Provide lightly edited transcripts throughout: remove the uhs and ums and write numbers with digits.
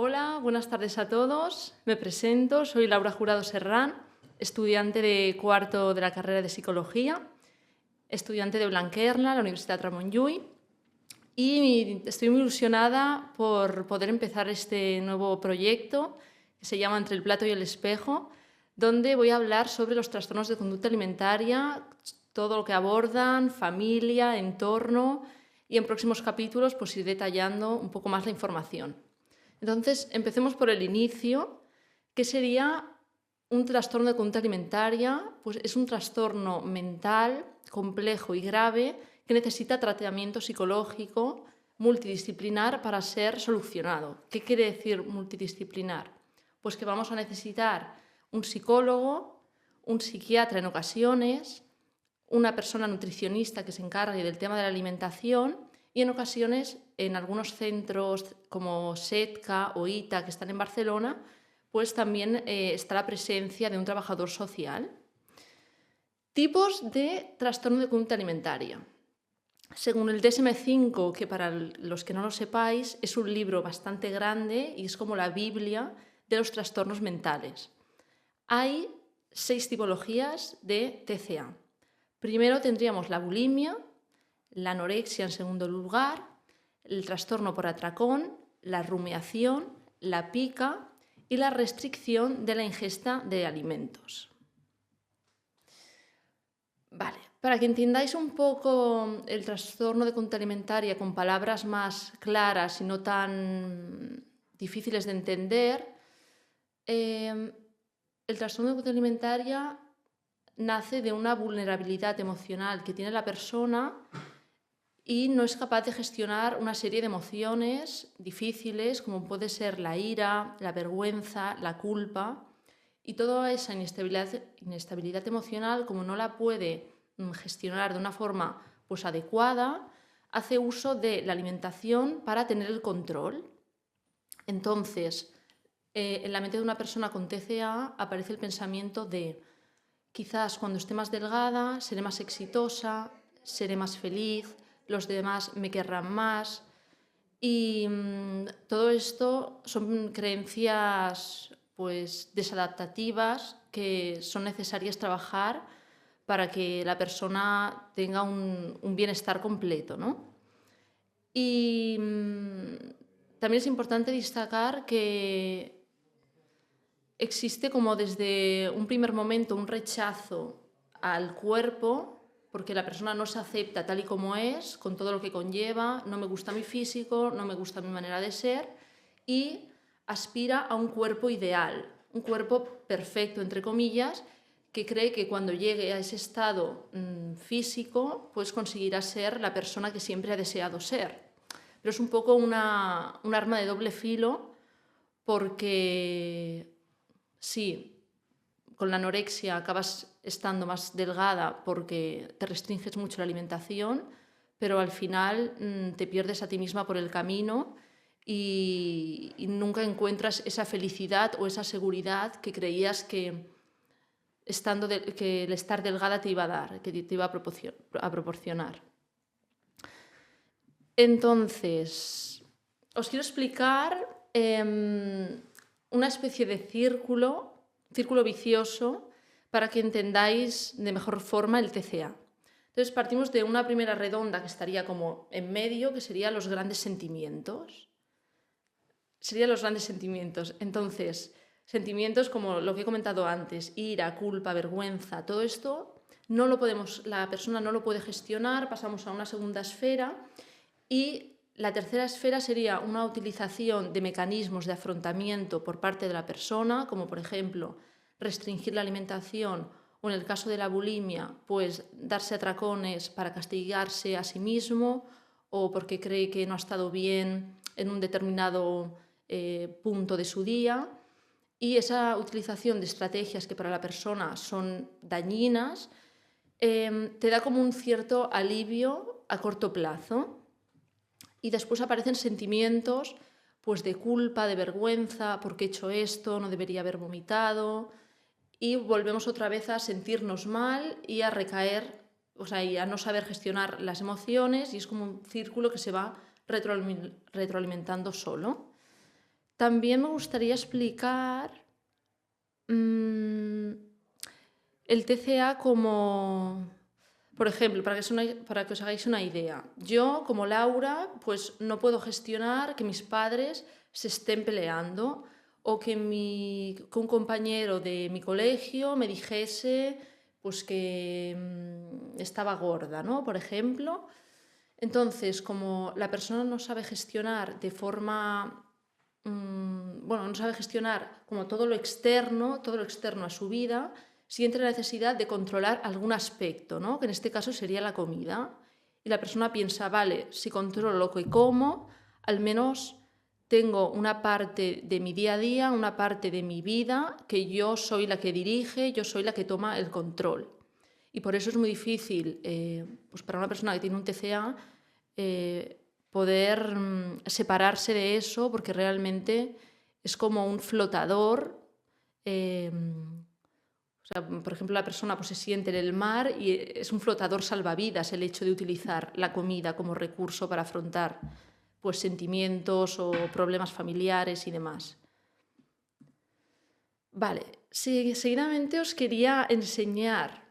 Hola, buenas tardes a todos. Me presento, soy Laura Jurado Serrán, estudiante de cuarto de la carrera de Psicología, estudiante de Blanquerna, la Universidad Ramon Llull, y estoy muy ilusionada por poder empezar este nuevo proyecto que se llama Entre el plato y el espejo, donde voy a hablar sobre los trastornos de conducta alimentaria, todo lo que abordan, familia, entorno, y en próximos capítulos pues iré detallando un poco más la información. Entonces, empecemos por el inicio. ¿Qué sería un trastorno de conducta alimentaria? Pues es un trastorno mental complejo y grave que necesita tratamiento psicológico multidisciplinar para ser solucionado. ¿Qué quiere decir multidisciplinar? Pues que vamos a necesitar un psicólogo, un psiquiatra en ocasiones, una persona nutricionista que se encargue del tema de la alimentación y en ocasiones en algunos centros como SETCA o ITA que están en Barcelona, pues también está la presencia de un trabajador social. Tipos de trastorno de conducta alimentaria. Según el DSM-5, que para los que no lo sepáis es un libro bastante grande y es como la Biblia de los trastornos mentales. Hay 6 tipologías de TCA. Primero tendríamos la bulimia, la anorexia en segundo lugar, el trastorno por atracón, la rumiación, la pica y la restricción de la ingesta de alimentos. Vale, para que entendáis un poco el trastorno de conducta alimentaria con palabras más claras y no tan difíciles de entender, el trastorno de conducta alimentaria nace de una vulnerabilidad emocional que tiene la persona y no es capaz de gestionar una serie de emociones difíciles como puede ser la ira, la vergüenza, la culpa, y toda esa inestabilidad emocional, como no la puede gestionar de una forma pues, adecuada, hace uso de la alimentación para tener el control. Entonces, en la mente de una persona con TCA aparece el pensamiento de quizás cuando esté más delgada seré más exitosa, seré más feliz, los demás me querrán más. Y todo esto son creencias pues, desadaptativas que son necesarias trabajar para que la persona tenga un bienestar completo, ¿no? Y también es importante destacar que existe como desde un primer momento un rechazo al cuerpo porque la persona no se acepta tal y como es, con todo lo que conlleva, no me gusta mi físico, no me gusta mi manera de ser y aspira a un cuerpo ideal, un cuerpo perfecto, entre comillas, que cree que cuando llegue a ese estado físico pues conseguirá ser la persona que siempre ha deseado ser. Pero es un poco un arma de doble filo porque sí, con la anorexia acabas estando más delgada porque te restringes mucho la alimentación, pero al final te pierdes a ti misma por el camino y nunca encuentras esa felicidad o esa seguridad que creías que el estar delgada te iba a dar, que te iba a proporcionar. Entonces, os quiero explicar una especie de círculo vicioso para que entendáis de mejor forma el TCA. Entonces partimos de una primera redonda que estaría como en medio, que serían los grandes sentimientos. Entonces, sentimientos como lo que he comentado antes, ira, culpa, vergüenza, todo esto la persona no lo puede gestionar, pasamos a una segunda esfera y la tercera esfera sería una utilización de mecanismos de afrontamiento por parte de la persona, como por ejemplo restringir la alimentación o en el caso de la bulimia, pues darse atracones para castigarse a sí mismo o porque cree que no ha estado bien en un determinado punto de su día. Y esa utilización de estrategias que para la persona son dañinas te da como un cierto alivio a corto plazo. Y después aparecen sentimientos pues, de culpa, de vergüenza, ¿por qué he hecho esto? No debería haber vomitado. Y volvemos otra vez a sentirnos mal y a recaer, y a no saber gestionar las emociones, y es como un círculo que se va retroalimentando solo. También me gustaría explicar mm, el TCA como, por ejemplo, para que os hagáis una idea, yo como Laura, pues no puedo gestionar que mis padres se estén peleando o que un compañero de mi colegio me dijese pues que estaba gorda, ¿no? Por ejemplo. Entonces, como la persona no sabe gestionar de forma, bueno, no sabe gestionar como todo lo externo a su vida, siente la necesidad de controlar algún aspecto, ¿no? Que en este caso sería la comida. Y la persona piensa, vale, si controlo lo que como, al menos tengo una parte de mi día a día, una parte de mi vida, que yo soy la que dirige, yo soy la que toma el control. Y por eso es muy difícil, pues para una persona que tiene un TCA, poder separarse de eso, porque realmente es como un flotador. O sea, por ejemplo, la persona pues, se siente en el mar y es un flotador salvavidas el hecho de utilizar la comida como recurso para afrontar pues, sentimientos o problemas familiares y demás. Vale, seguidamente os quería enseñar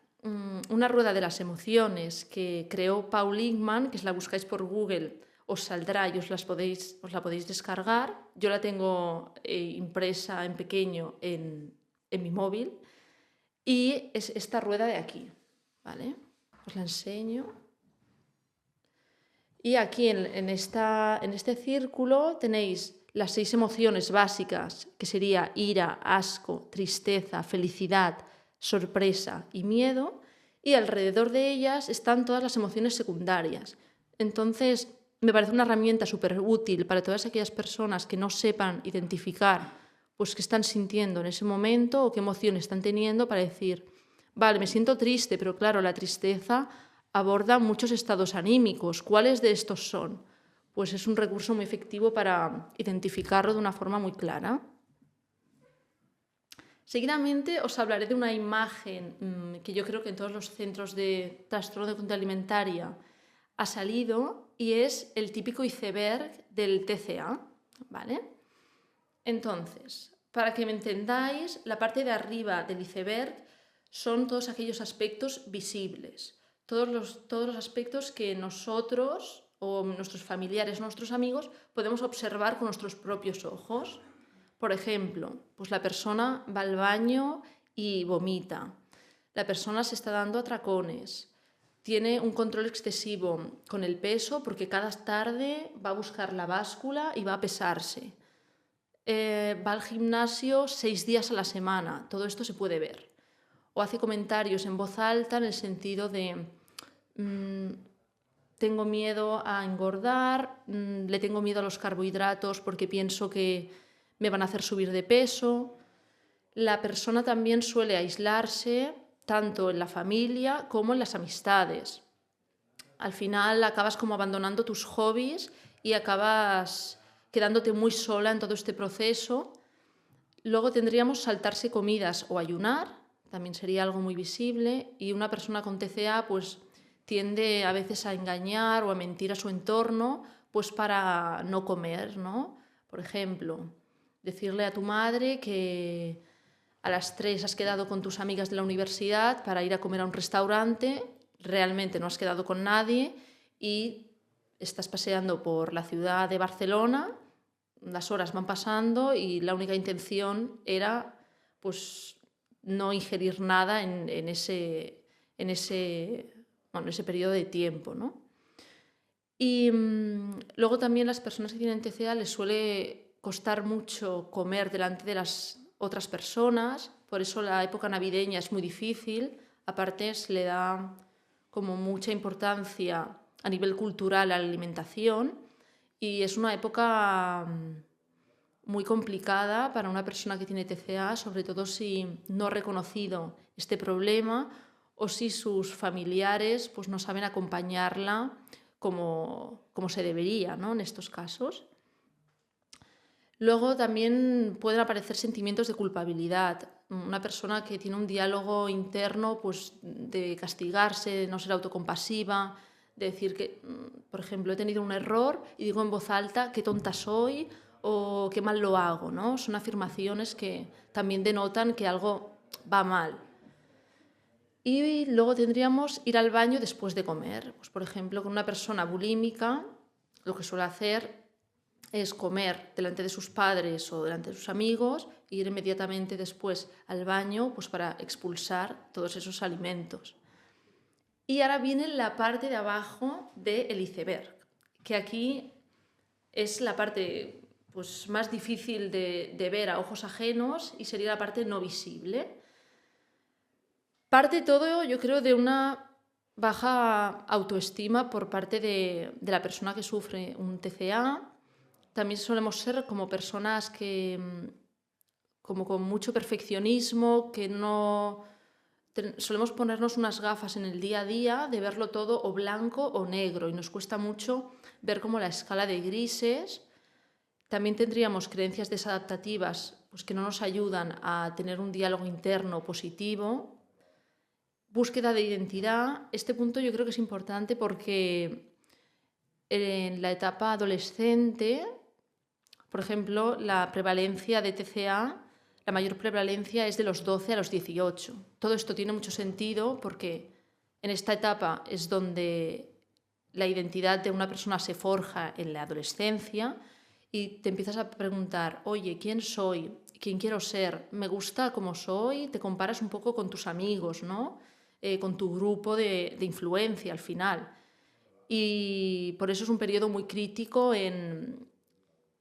una rueda de las emociones que creó Paul Ekman, que si la buscáis por Google os saldrá y os la podéis descargar. Yo la tengo impresa en pequeño en mi móvil y es esta rueda de aquí, ¿vale? Os la enseño. Y aquí en este círculo tenéis las 6 emociones básicas, que sería ira, asco, tristeza, felicidad, sorpresa y miedo, y alrededor de ellas están todas las emociones secundarias. Entonces, me parece una herramienta súper útil para todas aquellas personas que no sepan identificar pues, qué están sintiendo en ese momento o qué emoción están teniendo para decir, vale, me siento triste, pero claro, la tristeza aborda muchos estados anímicos. ¿Cuáles de estos son? Pues es un recurso muy efectivo para identificarlo de una forma muy clara. Seguidamente os hablaré de una imagen que yo creo que en todos los centros de trastorno de conducta alimentaria ha salido y es el típico iceberg del TCA, ¿vale? Entonces, para que me entendáis, la parte de arriba del iceberg son todos aquellos aspectos visibles, todos los aspectos que nosotros o nuestros familiares, nuestros amigos, podemos observar con nuestros propios ojos. Por ejemplo, pues la persona va al baño y vomita. La persona se está dando atracones. Tiene un control excesivo con el peso porque cada tarde va a buscar la báscula y va a pesarse. Va al gimnasio 6 días a la semana. Todo esto se puede ver. O hace comentarios en voz alta en el sentido de tengo miedo a engordar, le tengo miedo a los carbohidratos porque pienso que me van a hacer subir de peso. La persona también suele aislarse tanto en la familia como en las amistades. Al final acabas como abandonando tus hobbies y acabas quedándote muy sola en todo este proceso. Luego tendríamos saltarse comidas o ayunar, también sería algo muy visible, y una persona con TCA pues tiende a veces a engañar o a mentir a su entorno pues para no comer, ¿no? Por ejemplo, decirle a tu madre que a las 3 has quedado con tus amigas de la universidad para ir a comer a un restaurante, realmente no has quedado con nadie y estás paseando por la ciudad de Barcelona, las horas van pasando y la única intención era pues no ingerir nada en ese periodo de tiempo, ¿no? Y luego también las personas que tienen TCA les suele costar mucho comer delante de las otras personas, por eso la época navideña es muy difícil, aparte se le da como mucha importancia a nivel cultural a la alimentación y es una época muy complicada para una persona que tiene TCA, sobre todo si no ha reconocido este problema o si sus familiares pues, no saben acompañarla como se debería, ¿no? En estos casos. Luego también pueden aparecer sentimientos de culpabilidad. Una persona que tiene un diálogo interno pues, de castigarse, de no ser autocompasiva, de decir que, por ejemplo, he tenido un error y digo en voz alta qué tonta soy o qué mal lo hago, ¿no? Son afirmaciones que también denotan que algo va mal. Y luego tendríamos ir al baño después de comer. Pues, por ejemplo, con una persona bulímica, lo que suele hacer es comer delante de sus padres o delante de sus amigos e ir inmediatamente después al baño, pues, para expulsar todos esos alimentos. Y ahora viene la parte de abajo del iceberg, que aquí es la parte, pues, más difícil de ver a ojos ajenos y sería la parte no visible. Parte todo, yo creo, de una baja autoestima por parte de la persona que sufre un TCA. También solemos ser como personas que, como con mucho perfeccionismo, que no... Solemos ponernos unas gafas en el día a día de verlo todo o blanco o negro y nos cuesta mucho ver como la escala de grises. También tendríamos creencias desadaptativas, pues, que no nos ayudan a tener un diálogo interno positivo. Búsqueda de identidad. Este punto yo creo que es importante porque en la etapa adolescente, por ejemplo, la prevalencia de TCA, la mayor prevalencia es de los 12 a los 18. Todo esto tiene mucho sentido porque en esta etapa es donde la identidad de una persona se forja en la adolescencia y te empiezas a preguntar, oye, ¿quién soy? ¿Quién quiero ser? ¿Me gusta cómo soy? Te comparas un poco con tus amigos, ¿no? Con tu grupo de influencia al final. Y por eso es un periodo muy crítico en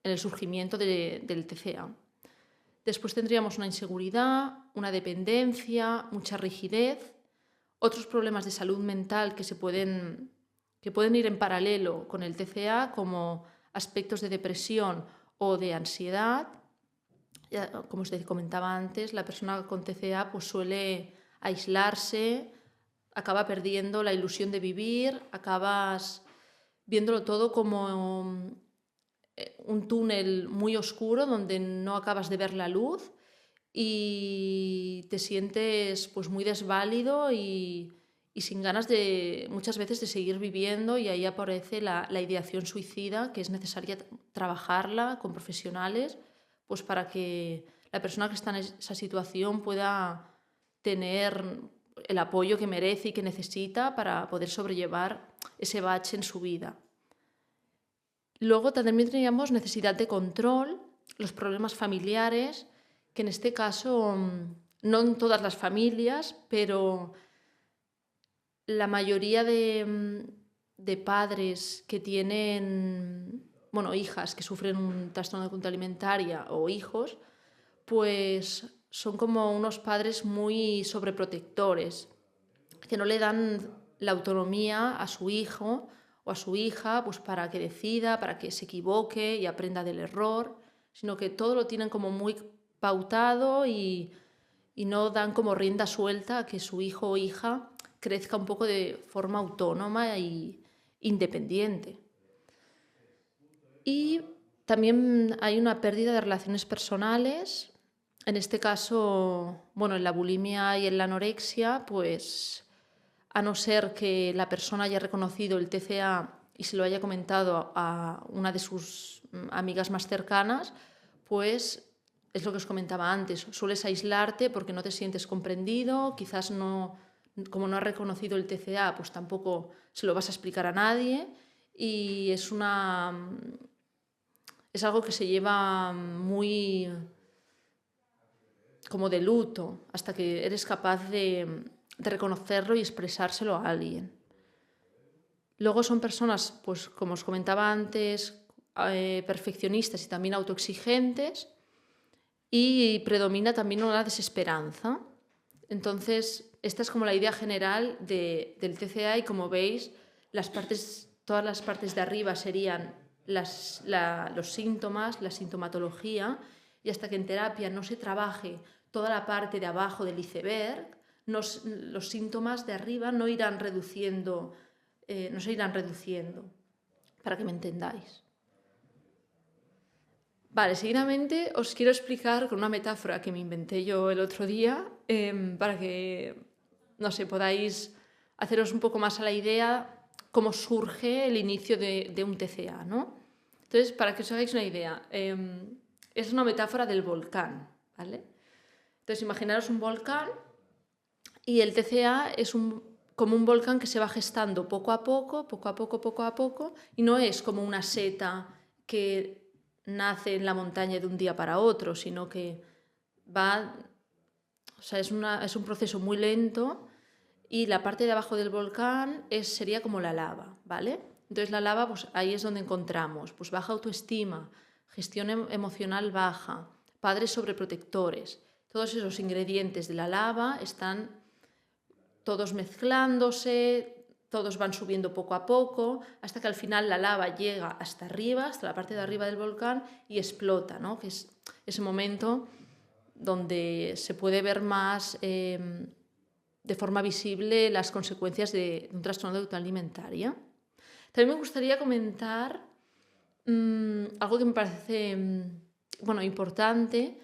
el surgimiento del TCA. Después tendríamos una inseguridad, una dependencia, mucha rigidez, otros problemas de salud mental que pueden ir en paralelo con el TCA, como aspectos de depresión o de ansiedad. Como os comentaba antes, la persona con TCA pues suele aislarse, acaba perdiendo la ilusión de vivir, acabas viéndolo todo como un túnel muy oscuro donde no acabas de ver la luz y te sientes pues muy desválido y sin ganas de muchas veces de seguir viviendo, y ahí aparece la ideación suicida, que es necesaria trabajarla con profesionales pues para que la persona que está en esa situación pueda tener el apoyo que merece y que necesita para poder sobrellevar ese bache en su vida. Luego también tendríamos necesidad de control, los problemas familiares, que en este caso no en todas las familias, pero la mayoría de padres que tienen, bueno, hijas que sufren un trastorno de conducta alimentaria o hijos, pues son como unos padres muy sobreprotectores, que no le dan la autonomía a su hijo o a su hija pues para que decida, para que se equivoque y aprenda del error, sino que todo lo tienen como muy pautado y no dan como rienda suelta a que su hijo o hija crezca un poco de forma autónoma e independiente. Y también hay una pérdida de relaciones personales. En este caso, bueno, en la bulimia y en la anorexia, pues a no ser que la persona haya reconocido el TCA y se lo haya comentado a una de sus amigas más cercanas, pues es lo que os comentaba antes, sueles aislarte porque no te sientes comprendido, quizás no, como no has reconocido el TCA, pues tampoco se lo vas a explicar a nadie, y es algo que se lleva muy como de luto hasta que eres capaz de reconocerlo y expresárselo a alguien. Luego son personas, pues como os comentaba antes, perfeccionistas y también autoexigentes, y predomina también una desesperanza. Entonces, esta es como la idea general del TCA, y como veis, todas las partes de arriba serían los síntomas, la sintomatología, y hasta que en terapia no se trabaje toda la parte de abajo del iceberg, los síntomas de arriba no irán reduciendo, no se irán reduciendo, para que me entendáis. Vale, seguidamente os quiero explicar con una metáfora que me inventé yo el otro día, para que, no sé, podáis haceros un poco más a la idea cómo surge el inicio de un TCA, ¿no? Entonces, para que os hagáis una idea, es una metáfora del volcán, ¿vale? Entonces, imaginaros un volcán y el TCA es como un volcán que se va gestando poco a poco, poco a poco, poco a poco, y no es como una seta que nace en la montaña de un día para otro, sino que va, o sea, es un proceso muy lento y la parte de abajo del volcán sería como la lava, ¿vale? Entonces la lava, pues ahí es donde encontramos pues baja autoestima, gestión emocional baja, padres sobreprotectores. Todos esos ingredientes de la lava están todos mezclándose, todos van subiendo poco a poco, hasta que al final la lava llega hasta arriba, hasta la parte de arriba del volcán y explota, ¿no? Que es ese momento donde se puede ver más de forma visible las consecuencias de un trastorno de conducta alimentaria. También me gustaría comentar algo que me parece bueno, importante,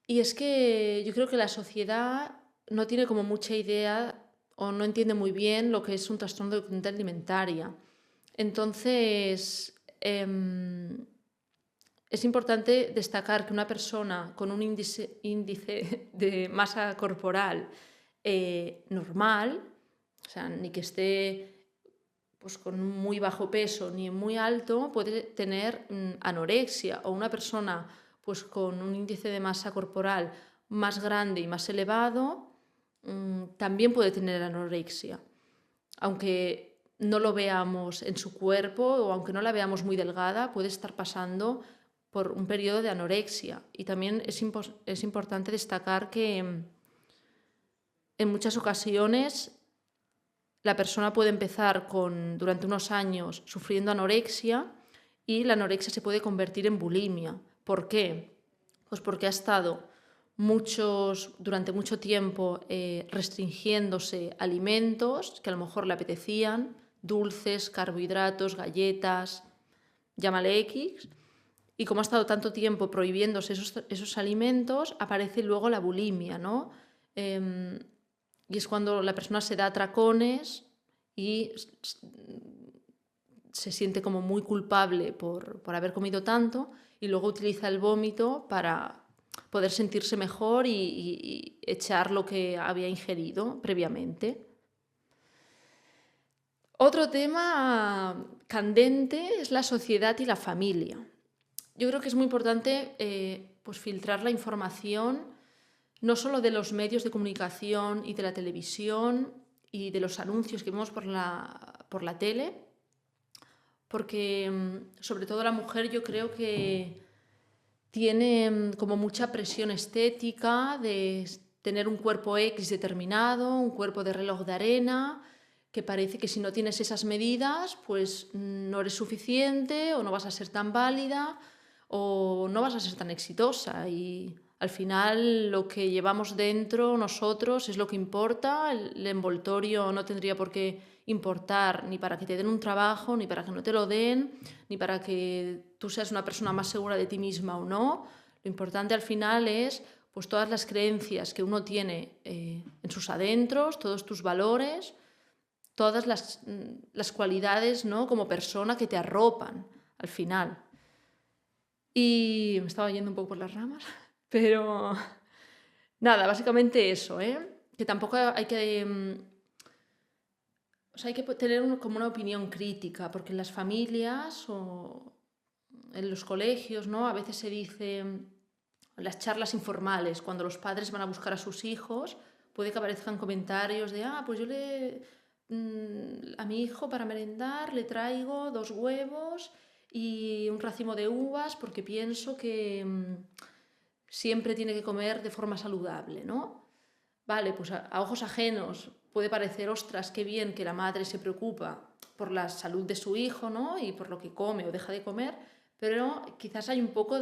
y es que yo creo que la sociedad no tiene como mucha idea o no entiende muy bien lo que es un trastorno de conducta alimentaria. Entonces, es importante destacar que una persona con un índice de masa corporal normal, o sea, ni que esté pues, con muy bajo peso ni muy alto, puede tener anorexia, o una persona pues, con un índice de masa corporal más grande y más elevado también puede tener anorexia, aunque no lo veamos en su cuerpo o aunque no la veamos muy delgada, puede estar pasando por un periodo de anorexia. Y también es importante destacar que en muchas ocasiones la persona puede empezar durante unos años sufriendo anorexia y la anorexia se puede convertir en bulimia. ¿Por qué? Pues porque ha estado durante mucho tiempo restringiéndose alimentos que a lo mejor le apetecían, dulces, carbohidratos, galletas, llámale X, y como ha estado tanto tiempo prohibiéndose esos alimentos, aparece luego la bulimia, ¿no? Y es cuando la persona se da atracones y se siente como muy culpable por haber comido tanto y luego utiliza el vómito para poder sentirse mejor y echar lo que había ingerido previamente. Otro tema candente es la sociedad y la familia. Yo creo que es muy importante pues filtrar la información no solo de los medios de comunicación y de la televisión y de los anuncios que vemos por la tele, porque sobre todo la mujer yo creo que tiene como mucha presión estética de tener un cuerpo X determinado, un cuerpo de reloj de arena, que parece que si no tienes esas medidas, pues no eres suficiente o no vas a ser tan válida o no vas a ser tan exitosa. Y al final lo que llevamos dentro nosotros es lo que importa. El envoltorio no tendría por qué importar ni para que te den un trabajo, ni para que no te lo den, ni para que tú seas una persona más segura de ti misma o no. Lo importante al final es pues todas las creencias que uno tiene en sus adentros, todos tus valores, todas las cualidades, ¿no? Como persona que te arropan al final. Y me estaba yendo un poco por las ramas, pero nada, básicamente eso, que tampoco hay que o sea, hay que tener como una opinión crítica, porque en las familias o en los colegios, ¿no? A veces se dice, en las charlas informales, cuando los padres van a buscar a sus hijos, puede que aparezcan comentarios de, pues yo a mi hijo para merendar le traigo 2 huevos y un racimo de uvas porque pienso que siempre tiene que comer de forma saludable, ¿no? Vale, pues a ojos ajenos puede parecer, ostras, qué bien que la madre se preocupa por la salud de su hijo, ¿no? Y por lo que come o deja de comer, pero quizás hay un poco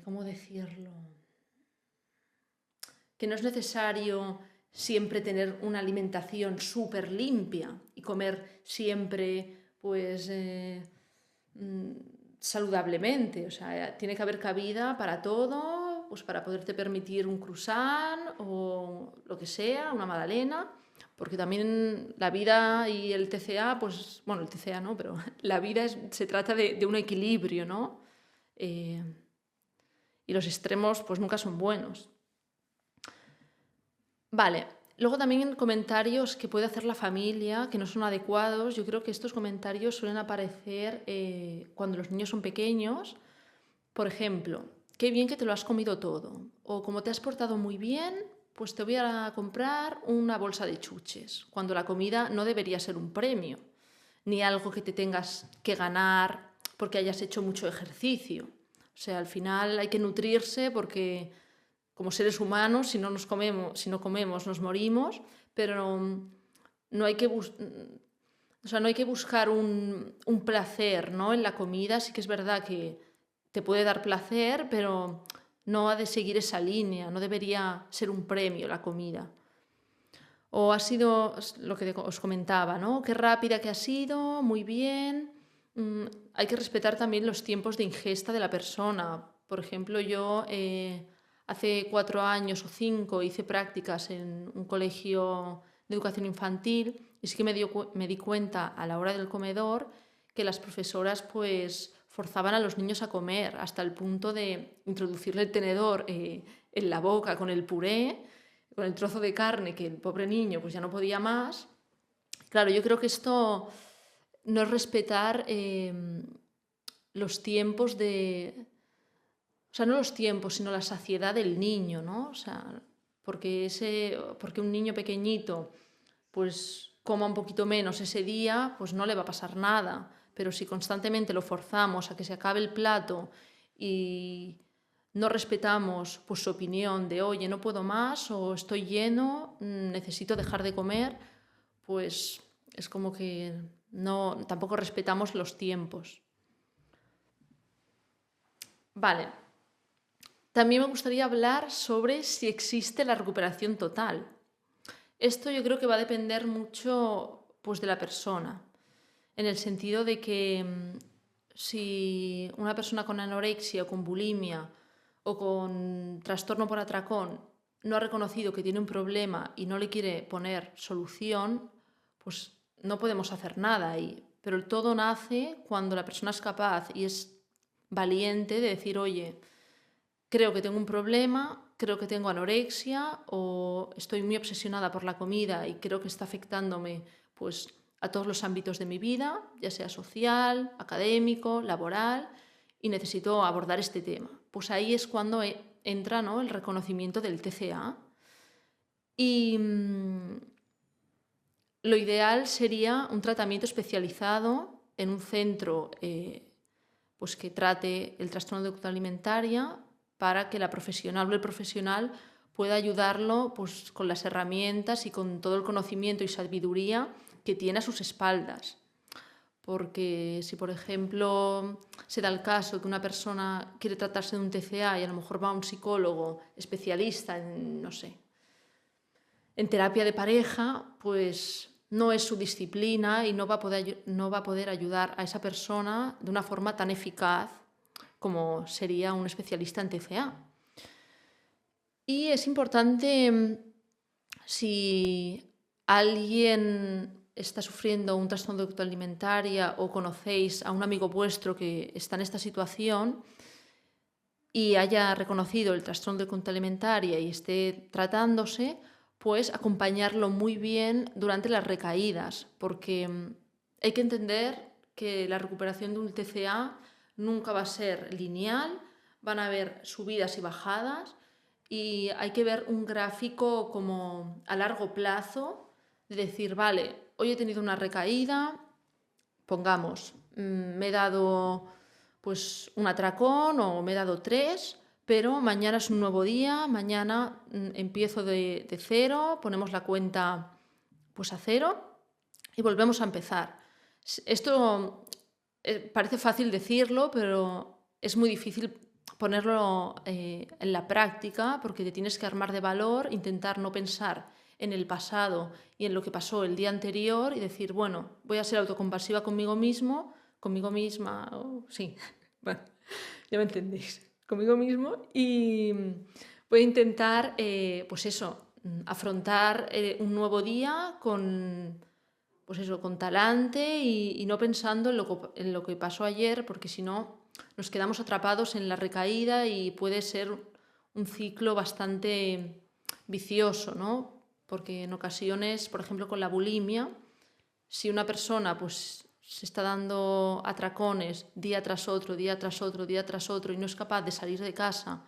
¿cómo decirlo? Que no es necesario siempre tener una alimentación súper limpia y comer siempre, pues, saludablemente. O sea, tiene que haber cabida para todo, pues para poderte permitir un croissant o lo que sea, una magdalena, porque también la vida y el TCA, pues, bueno, el TCA no, pero la vida se trata de un equilibrio, ¿no? Eh, y los extremos, pues, nunca son buenos. Vale, luego también comentarios que puede hacer la familia que no son adecuados. Yo creo que estos comentarios suelen aparecer cuando los niños son pequeños. Por ejemplo, qué bien que te lo has comido todo. O como te has portado muy bien, pues te voy a comprar una bolsa de chuches. Cuando la comida no debería ser un premio, ni algo que te tengas que ganar porque hayas hecho mucho ejercicio. O sea, al final hay que nutrirse porque como seres humanos, si no comemos, nos morimos, pero no hay que, o sea, no hay que buscar un placer, ¿no? En la comida. Sí que es verdad que te puede dar placer, pero no ha de seguir esa línea, no debería ser un premio la comida. O ha sido lo que os comentaba, ¿no? Qué rápida que ha sido, muy bien. Hay que respetar también los tiempos de ingesta de la persona. Por ejemplo, yo hace 4 años o 5 hice prácticas en un colegio de educación infantil y sí que me di cuenta a la hora del comedor que las profesoras pues forzaban a los niños a comer hasta el punto de introducirle el tenedor en la boca con el puré, con el trozo de carne que el pobre niño pues ya no podía más. Claro, yo creo que esto no es respetar los tiempos de... O sea, no los tiempos, sino la saciedad del niño, ¿no? O sea, porque un niño pequeñito pues coma un poquito menos ese día, pues no le va a pasar nada. Pero si constantemente lo forzamos a que se acabe el plato y no respetamos pues, su opinión de, oye, no puedo más o estoy lleno, necesito dejar de comer, pues es como que no, tampoco respetamos los tiempos. Vale. También me gustaría hablar sobre si existe la recuperación total. Esto yo creo que va a depender mucho pues, de la persona, en el sentido de que si una persona con anorexia o con bulimia o con trastorno por atracón no ha reconocido que tiene un problema y no le quiere poner solución, pues no podemos hacer nada ahí. Pero el todo nace cuando la persona es capaz y es valiente de decir, oye, creo que tengo un problema, creo que tengo anorexia o estoy muy obsesionada por la comida y creo que está afectándome pues a todos los ámbitos de mi vida, ya sea social, académico, laboral, y necesito abordar este tema. Pues ahí es cuando entra, ¿no?, el reconocimiento del TCA. Y lo ideal sería un tratamiento especializado en un centro pues que trate el trastorno de conducta alimentaria para que la profesional o el profesional pueda ayudarlo pues, con las herramientas y con todo el conocimiento y sabiduría que tiene a sus espaldas. Porque si, por ejemplo, se da el caso que una persona quiere tratarse de un TCA y a lo mejor va a un psicólogo especialista en, no sé, en terapia de pareja, pues no es su disciplina y no va a poder ayudar a esa persona de una forma tan eficaz como sería un especialista en TCA. Y es importante, si alguien está sufriendo un trastorno de conducta alimentaria o conocéis a un amigo vuestro que está en esta situación y haya reconocido el trastorno de conducta alimentaria y esté tratándose, pues acompañarlo muy bien durante las recaídas, porque hay que entender que la recuperación de un TCA nunca va a ser lineal, van a haber subidas y bajadas y hay que ver un gráfico como a largo plazo, de decir, vale, hoy he tenido una recaída, pongamos, me he dado pues un atracón o me he dado 3, pero mañana es un nuevo día, mañana empiezo de cero, ponemos la cuenta pues a 0 y volvemos a empezar. Esto parece fácil decirlo, pero es muy difícil ponerlo en la práctica porque te tienes que armar de valor, intentar no pensar en el pasado y en lo que pasó el día anterior y decir, bueno, voy a ser autocompasiva conmigo mismo, conmigo misma, sí, bueno, ya me entendéis, conmigo mismo y voy a intentar, pues eso, afrontar un nuevo día con, pues eso, con talante y no pensando en lo que pasó ayer, porque si no nos quedamos atrapados en la recaída y puede ser un ciclo bastante vicioso, ¿no? Porque en ocasiones, por ejemplo, con la bulimia, si una persona pues se está dando atracones día tras otro, día tras otro, día tras otro y no es capaz de salir de casa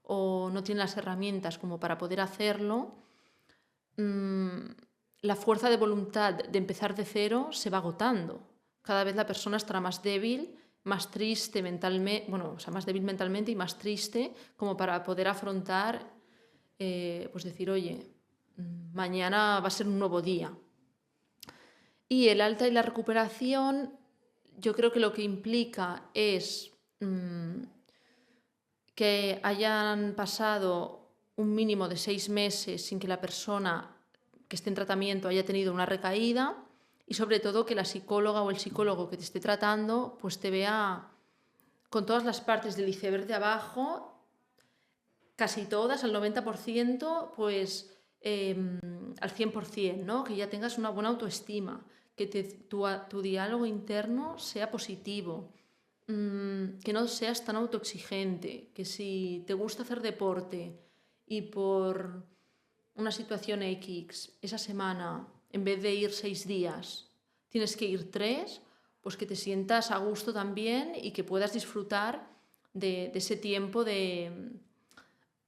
o no tiene las herramientas como para poder hacerlo, la fuerza de voluntad de empezar de cero se va agotando. Cada vez la persona estará más débil, más triste mentalmente, bueno, o sea, más débil mentalmente y más triste como para poder afrontar, pues decir, oye, mañana va a ser un nuevo día. Y el alta y la recuperación, yo creo que lo que implica es que hayan pasado un mínimo de 6 meses sin que la persona que esté en tratamiento haya tenido una recaída y sobre todo que la psicóloga o el psicólogo que te esté tratando pues te vea con todas las partes del iceberg de abajo, casi todas, al 90%, pues al 100%, ¿no? Que ya tengas una buena autoestima, que tu diálogo interno sea positivo, que no seas tan autoexigente, que si te gusta hacer deporte y por una situación X esa semana, en vez de ir 6 días, tienes que ir 3, pues que te sientas a gusto también y que puedas disfrutar de ese tiempo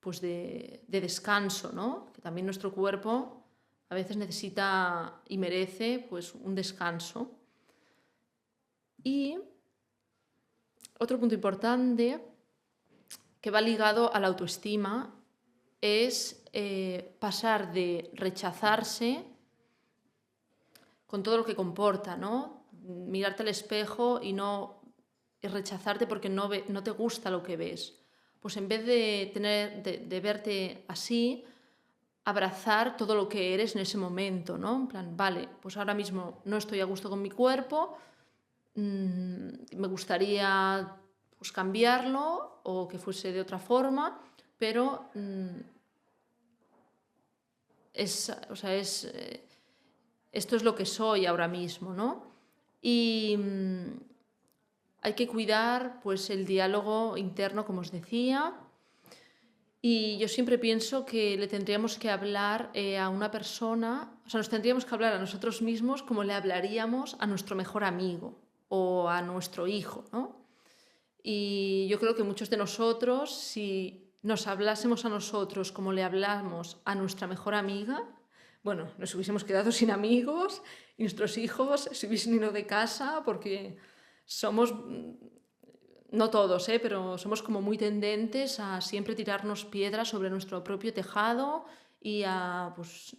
pues de descanso, ¿no? Que también nuestro cuerpo a veces necesita y merece pues un descanso. Y otro punto importante que va ligado a la autoestima es pasar de rechazarse con todo lo que comporta, ¿no? Mirarte al espejo y rechazarte porque no te gusta lo que ves. Pues en vez de verte así, abrazar todo lo que eres en ese momento, ¿no? En plan, vale, pues ahora mismo no estoy a gusto con mi cuerpo, me gustaría pues cambiarlo o que fuese de otra forma, pero esto es lo que soy ahora mismo, ¿no? Y hay que cuidar pues el diálogo interno, como os decía, y yo siempre pienso que le tendríamos que hablar a una persona, o sea, nos tendríamos que hablar a nosotros mismos como le hablaríamos a nuestro mejor amigo o a nuestro hijo, ¿no? Y yo creo que muchos de nosotros, si nos hablásemos a nosotros como le hablamos a nuestra mejor amiga, bueno, nos hubiésemos quedado sin amigos y nuestros hijos se hubiesen ido de casa porque somos, no todos, pero somos como muy tendentes a siempre tirarnos piedras sobre nuestro propio tejado y a pues,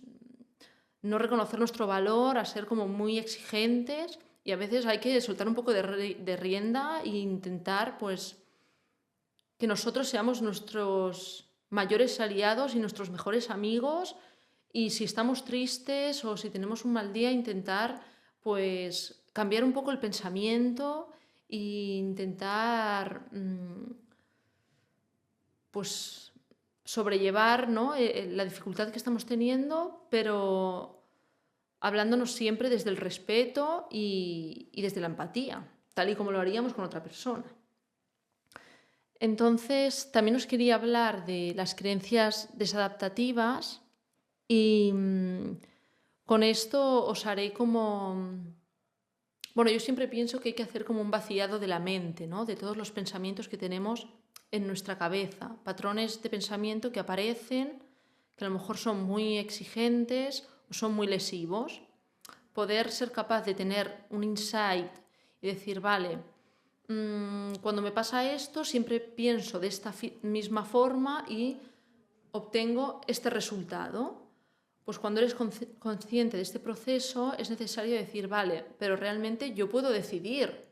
no reconocer nuestro valor, a ser como muy exigentes y a veces hay que soltar un poco de rienda e intentar pues que nosotros seamos nuestros mayores aliados y nuestros mejores amigos y si estamos tristes o si tenemos un mal día intentar pues cambiar un poco el pensamiento e intentar pues sobrellevar, ¿no? La dificultad que estamos teniendo, pero hablándonos siempre desde el respeto y desde la empatía, tal y como lo haríamos con otra persona. Entonces, también os quería hablar de las creencias desadaptativas y con esto os haré como... Bueno, yo siempre pienso que hay que hacer como un vaciado de la mente, ¿no? De todos los pensamientos que tenemos en nuestra cabeza, patrones de pensamiento que aparecen, que a lo mejor son muy exigentes o son muy lesivos. Poder ser capaz de tener un insight y decir, vale, cuando me pasa esto siempre pienso de esta misma forma y obtengo este resultado. Pues cuando eres consciente de este proceso es necesario decir, vale, pero realmente yo puedo decidir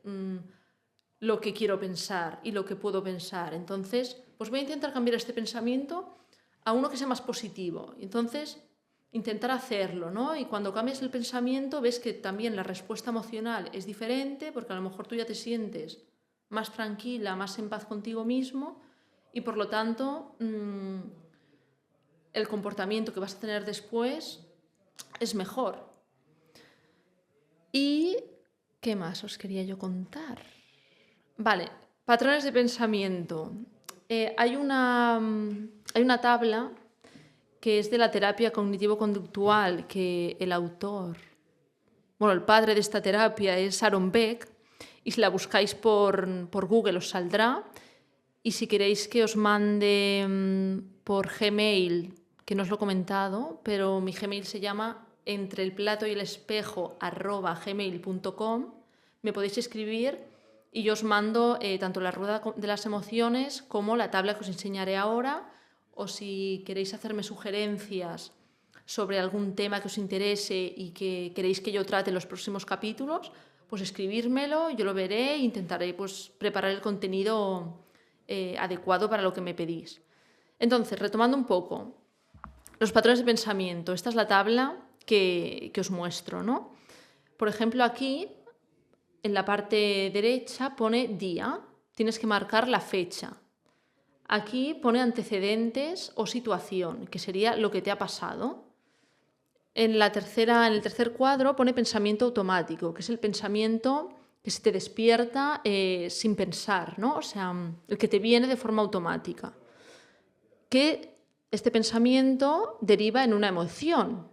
lo que quiero pensar y lo que puedo pensar. Entonces, pues voy a intentar cambiar este pensamiento a uno que sea más positivo. Entonces, intentar hacerlo, ¿no? Y cuando cambias el pensamiento ves que también la respuesta emocional es diferente porque a lo mejor tú ya te sientes más tranquila, más en paz contigo mismo y por lo tanto el comportamiento que vas a tener después es mejor. ¿Y qué más os quería yo contar? Vale, patrones de pensamiento. Hay una tabla que es de la terapia cognitivo-conductual, que el autor, bueno, el padre de esta terapia es Aaron Beck, y si la buscáis por Google os saldrá. Y si queréis que os mande por Gmail, que no os lo he comentado, pero mi Gmail se llama entreelplatoyelespejo@gmail.com, me podéis escribir y yo os mando tanto la rueda de las emociones como la tabla que os enseñaré ahora, o si queréis hacerme sugerencias sobre algún tema que os interese y que queréis que yo trate en los próximos capítulos, pues escribírmelo, yo lo veré e intentaré pues, preparar el contenido adecuado para lo que me pedís. Entonces, retomando un poco, los patrones de pensamiento. Esta es la tabla que os muestro, ¿no? Por ejemplo, aquí, en la parte derecha, pone día. Tienes que marcar la fecha. Aquí pone antecedentes o situación, que sería lo que te ha pasado. En el tercer cuadro pone pensamiento automático, que es el pensamiento que se te despierta sin pensar, ¿no? O sea, el que te viene de forma automática. Que este pensamiento deriva en una emoción.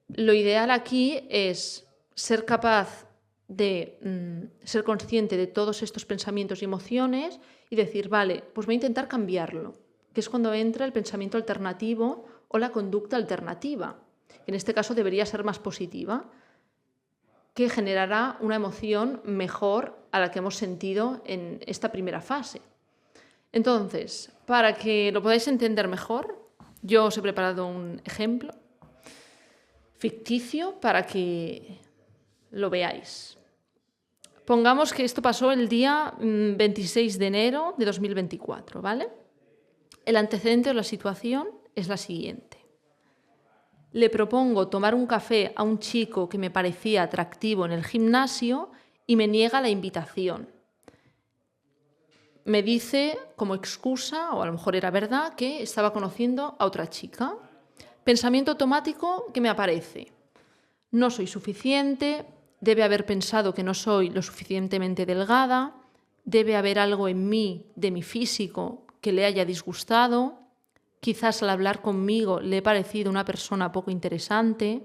Lo ideal aquí es ser capaz de ser consciente de todos estos pensamientos y emociones y decir, vale, pues voy a intentar cambiarlo, que es cuando entra el pensamiento alternativo o la conducta alternativa. En este caso debería ser más positiva, que generará una emoción mejor a la que hemos sentido en esta primera fase. Entonces, para que lo podáis entender mejor, yo os he preparado un ejemplo ficticio para que lo veáis. Pongamos que esto pasó el día 26 de enero de 2024, ¿vale? El antecedente o la situación es la siguiente. Le propongo tomar un café a un chico que me parecía atractivo en el gimnasio y me niega la invitación. Me dice como excusa, o a lo mejor era verdad, que estaba conociendo a otra chica. Pensamiento automático que me aparece. No soy suficiente, debe haber pensado que no soy lo suficientemente delgada, debe haber algo en mí, de mi físico, que le haya disgustado, quizás al hablar conmigo le he parecido una persona poco interesante,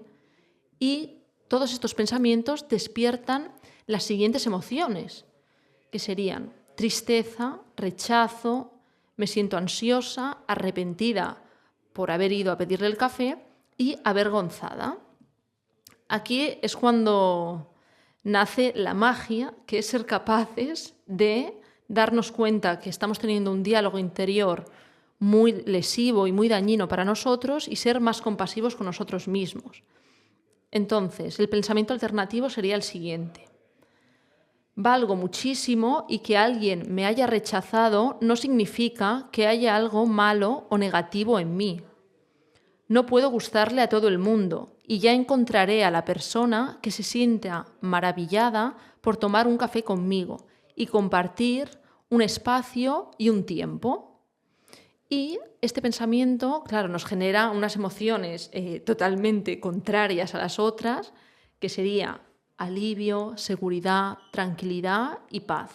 y todos estos pensamientos despiertan las siguientes emociones, que serían tristeza, rechazo, me siento ansiosa, arrepentida por haber ido a pedirle el café y avergonzada. Aquí es cuando nace la magia, que es ser capaces de darnos cuenta que estamos teniendo un diálogo interior muy lesivo y muy dañino para nosotros y ser más compasivos con nosotros mismos. Entonces, el pensamiento alternativo sería el siguiente. Valgo muchísimo y que alguien me haya rechazado no significa que haya algo malo o negativo en mí. No puedo gustarle a todo el mundo y ya encontraré a la persona que se sienta maravillada por tomar un café conmigo y compartir un espacio y un tiempo. Y este pensamiento, claro, nos genera unas emociones totalmente contrarias a las otras, que sería alivio, seguridad, tranquilidad y paz.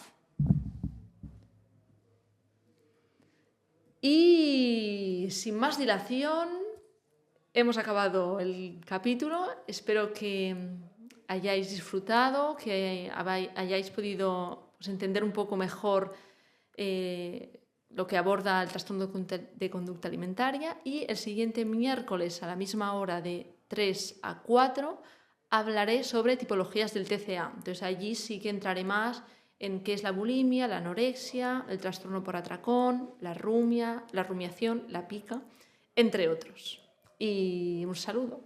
Y sin más dilación, hemos acabado el capítulo. Espero que hayáis disfrutado, que hayáis podido entender un poco mejor lo que aborda el trastorno de conducta alimentaria, y el siguiente miércoles a la misma hora de 3 a 4 hablaré sobre tipologías del TCA. Entonces allí sí que entraré más en qué es la bulimia, la anorexia, el trastorno por atracón, la rumia, la rumiación, la pica, entre otros. Y un saludo.